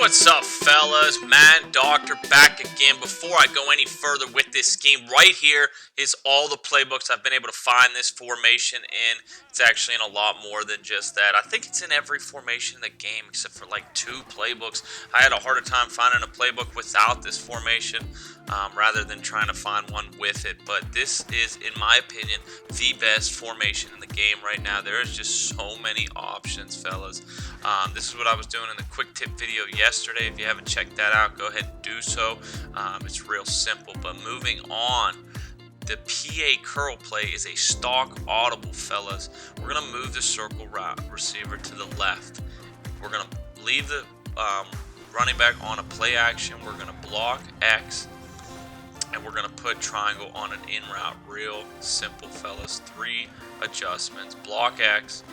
What's up, fellas? Madden Doctor back again. Before I go any further with this scheme, right here is all the playbooks I've been able to find this formation in. It's actually in a lot more than just that. I think it's in every formation in the game except for like 2 playbooks. I had a harder time finding a playbook without this formation rather than trying to find one with it. But this is, in my opinion, the best formation in the game right now. There is just so many options, fellas. This is what I was doing in the quick tip video yesterday. If you haven't checked that out, go ahead and do so. It's real simple. But moving on, the PA curl play is a stock audible, fellas. We're going to move the circle route receiver to the left. We're going to leave the running back on a play action. We're going to block X, and we're going to put triangle on an in route. Real simple, fellas. 3 adjustments. Block X,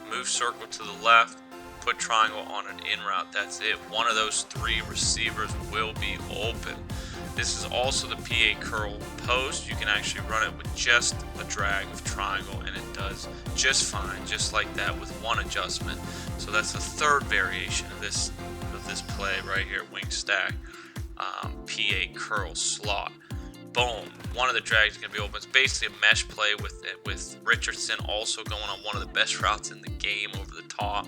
move circle to the left, put triangle on an in route. That's it. One of those 3 receivers will be open. This is also the PA curl post. You can actually run it with just a drag of triangle, and it does just fine, just like that, with 1 adjustment. So that's the 3rd variation of this play right here. Wing stack, PA curl slot. Boom. One of the drags is going to be open. It's basically a mesh play with Richardson also going on one of the best routes in the game over the top.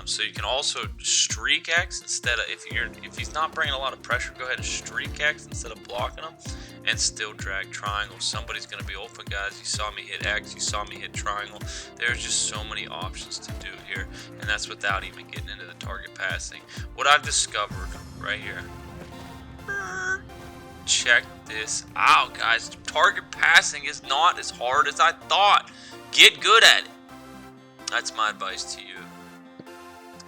So you can also streak X instead of, if he's not bringing a lot of pressure, go ahead and streak X instead of blocking him and still drag triangle. Somebody's going to be open, guys. You saw me hit X. You saw me hit triangle. There's just so many options to do here, and that's without even getting into the target passing. What I've discovered right here. Check this out, guys. Target passing is not as hard as I thought. Get good at it. That's my advice to you.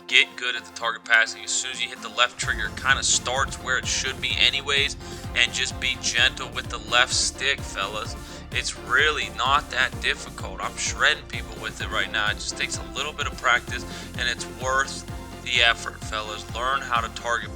Get good at the target passing. As soon as you hit the left trigger, it kind of starts where it should be anyways, and just be gentle with the left stick, fellas. It's really not that difficult. I'm shredding people with it right now. It just takes a little bit of practice, and it's worth the effort, fellas. Learn how to target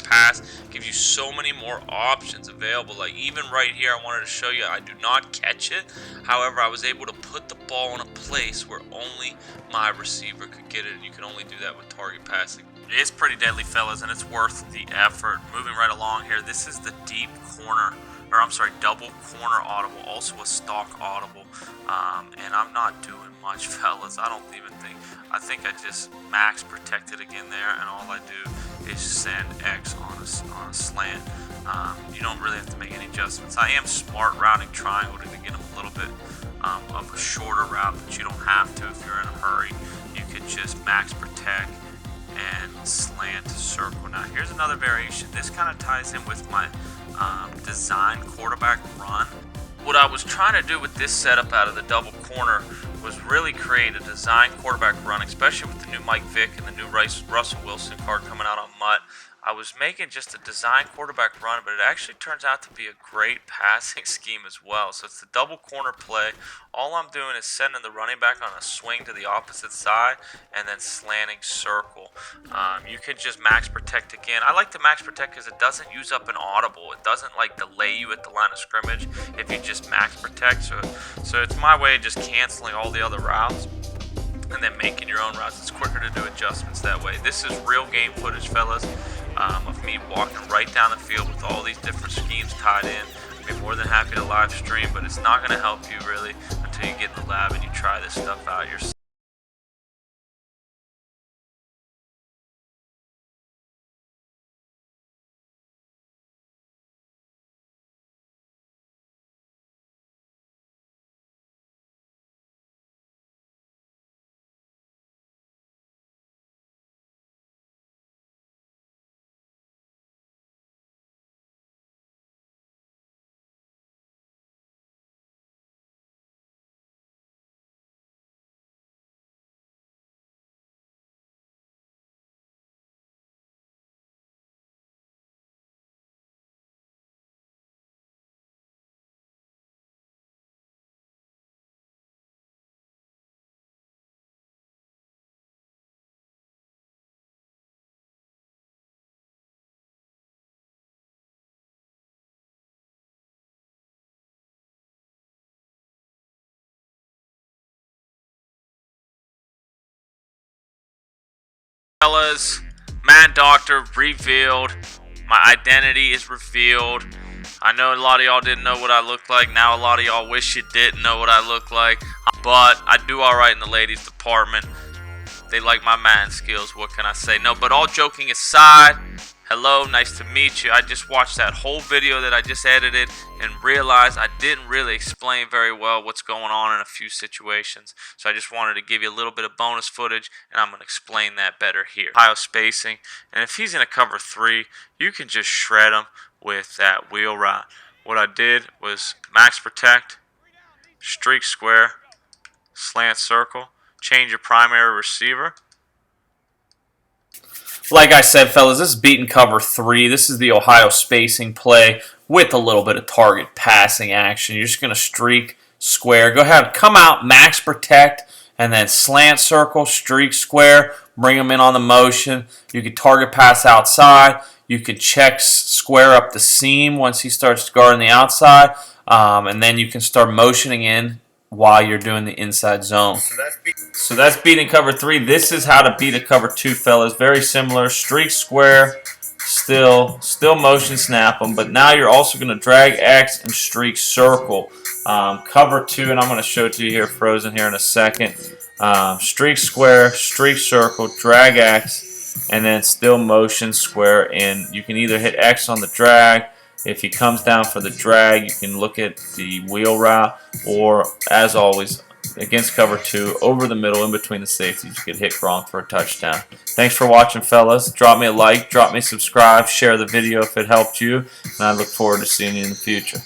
pass. Gives you so many more options available. Like even right here, I wanted to show you, I do not catch it. However, I was able to put the ball in a place where only my receiver could get it, and you can only do that with target passing. It is pretty deadly, fellas, and it's worth the effort. Moving right along here, this is the deep corner, or I'm sorry, double corner audible, also a stock audible, and I'm not doing much, fellas. I think I just max protected again there, and all I do is send X on a slant. You don't really have to make any adjustments. I am smart routing triangle to get them a little bit of a shorter route, but you don't have to if you're in a hurry. You could just max protect and slant circle. Now here's another variation. This kind of ties in with my design quarterback run. What I was trying to do with this setup out of the double corner was really create a design quarterback run, especially with the new Mike Vick and the new Russell Wilson card coming out on MUT. I was making just a design quarterback run, but it actually turns out to be a great passing scheme as well. So it's the double corner play. All I'm doing is sending the running back on a swing to the opposite side and then slanting circle. You can just max protect again. I like to max protect because it doesn't use up an audible. It doesn't like delay you at the line of scrimmage if you just max protect. So it's my way of just canceling all the other routes and then making your own routes. It's quicker to do adjustments that way. This is real game footage, fellas, of me walking right down the field with all these different schemes tied in. I'd be more than happy to live stream, but it's not going to help you really until you get in the lab and you try this stuff out yourself. Fellas, Man Doctor revealed. My identity is revealed. I know a lot of y'all didn't know what I look like. Now a lot of y'all wish you didn't know what I look like. But I do alright in the ladies department. They like my man skills. What can I say? No, but all joking aside, hello, nice to meet you. I just watched that whole video that I just edited and realized I didn't really explain very well what's going on in a few situations. So I just wanted to give you a little bit of bonus footage, and I'm going to explain that better here. Ohio spacing, and if he's in a cover 3, you can just shred him with that wheel route. What I did was max protect, streak square, slant circle, change your primary receiver. Like I said, fellas, this is beating cover 3. This is the Ohio spacing play with a little bit of target passing action. You're just going to streak square. Go ahead, come out, max protect, and then slant circle, streak square, bring them in on the motion. You can target pass outside. You can check square up the seam once he starts guarding the outside, and then you can start motioning in while you're doing the inside zone. So that's beating cover 3. This is how to beat a cover 2, fellas. Very similar. Streak square, still motion snap them, but now you're also going to drag X and streak circle. Cover 2, and I'm going to show it to you here frozen here in a second. Streak square, streak circle, drag X, and then still motion square. And you can either hit X on the drag. If he comes down for the drag, you can look at the wheel route, or as always, against cover 2, over the middle in between the safeties, you could hit Gronk for a touchdown. Thanks for watching, fellas. Drop me a like, drop me a subscribe, share the video if it helped you, and I look forward to seeing you in the future.